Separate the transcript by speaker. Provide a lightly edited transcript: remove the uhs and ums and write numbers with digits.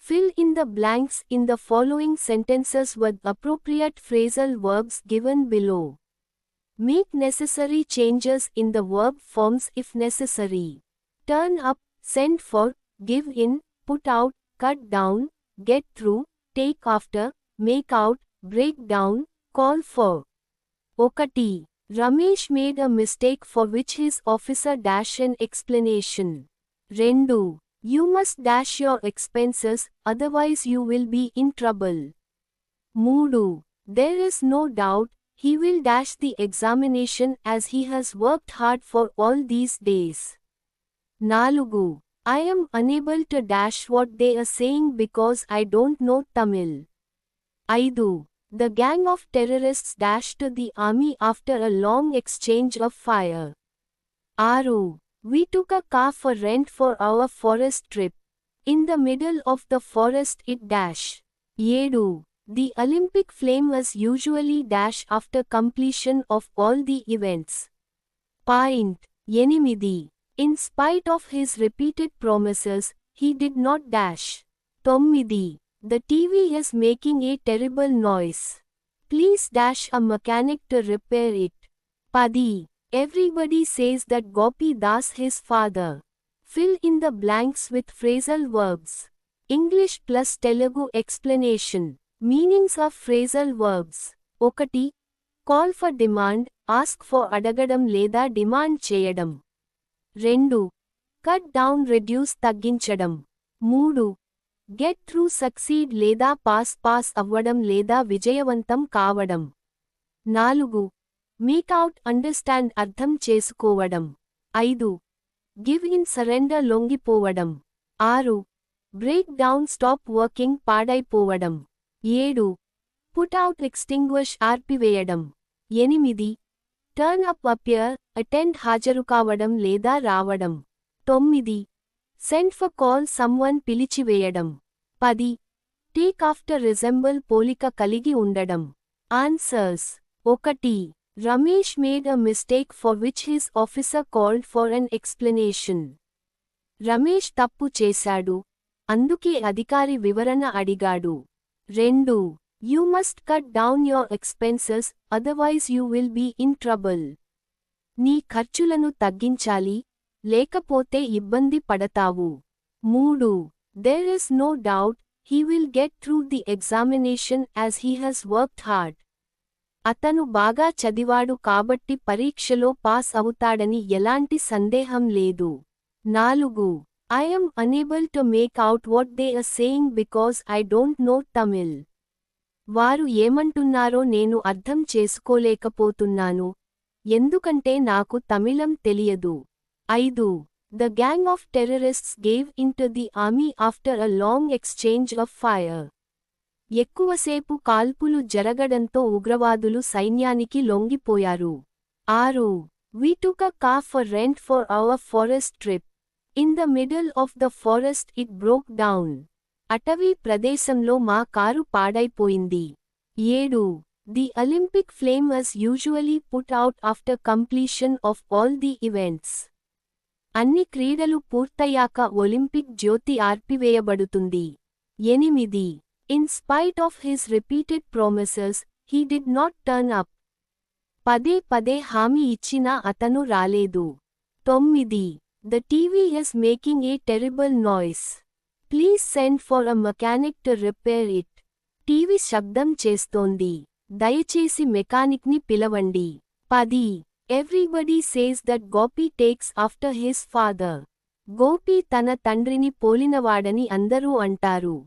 Speaker 1: Fill in the blanks in the following sentences with appropriate phrasal verbs given below. Make necessary changes in the verb forms if necessary. Turn up, send for, give in, put out, cut down, get through, take after, make out, break down, call for. 1. Ramesh made a mistake for which his officer dash an explanation. 2. You must dash your expenses, otherwise you will be in trouble. 3. There is no doubt, he will dash the examination as he has worked hard for all these days. 4. I am unable to dash what they are saying because I don't know Tamil. 5. The gang of terrorists dashed to the army after a long exchange of fire. 6. We took a car for rent for our forest trip. In the middle of the forest it dash. 7. The Olympic flame was usually dash after completion of all the events. Point. 8. In spite of his repeated promises, he did not dash. 9. The TV is making a terrible noise. Please dash a mechanic to repair it. 10. Everybody says that Gopi Das his father. Fill in the blanks with phrasal verbs. English plus Telugu explanation. Meanings of phrasal verbs. 1. Call for demand, ask for అడగడం లేదా demand చేయడం. 2. Cut down reduce తగ్గించడం. 3. Get through succeed లేదా pass అవ్వడం లేదా విజయవంతం కావడం. 4. Make out understand అర్థం చేసుకోవడం. 5. Give in surrender లొంగిపోవడం. 6. Break down stop working పాడైపోవడం. 7. Put out extinguish ఆర్పివేయడం. 8. Turn up appear attend హాజరు కావడం లేదా రావడం. 9. Send for call someone పిలిచివేయడం. 10. Take after resemble పోలిక కలిగి ఉండడం. Answers. 1. Ramesh made a mistake for which his officer called for an explanation. Ramesh తప్పు చేశాడు, అందుకే అధికారి వివరణ అడిగాడు. 2. You must cut down your expenses, otherwise you will be in trouble. నీ ఖర్చులను తగ్గించాలి, లేకపోతే ఇబ్బంది పడతావు. 3. There is no doubt, he will get through the examination as he has worked hard. అతను బాగా చదివాడు కాబట్టి పరీక్షలో పాస్ అవుతాడని ఎలాంటి సందేహం లేదు. 4. I am unable to make out what they are saying because I don't know Tamil. వారు ఏమంటున్నారో నేను అర్థం చేసుకోలేకపోతున్నాను, ఎందుకంటే నాకు తమిళం తెలియదు. 5. The gang of terrorists gave into the army after a long exchange of fire. ఎక్కువసేపు కాల్పులు జరగడంతో ఉగ్రవాదులు సైన్యానికి లొంగిపోయారు. 6. We took a car for rent for our forest trip. In the middle of the forest it broke down. అటవీ ప్రదేశంలో మా car పాడైపోయింది. 7. The Olympic flame was usually put out after completion of all the events. అన్ని క్రీడలు పూర్తయ్యాక Olympic Jyothi ఆర్పివేయబడుతుంది. 8. In spite of his repeated promises, he did not turn up. పదే పదే హామీ ఇచ్చినా అతను రాలేదు. 9. The TV is making a terrible noise. Please send for a mechanic to repair it. TV శబ్దం చేస్తోంది, దయచేసి మెకానిక్ని పిలవండి. 10. Everybody says that Gopi takes after his father. Gopi తన తండ్రిని పోలినవాడని అందరూ అంటారు.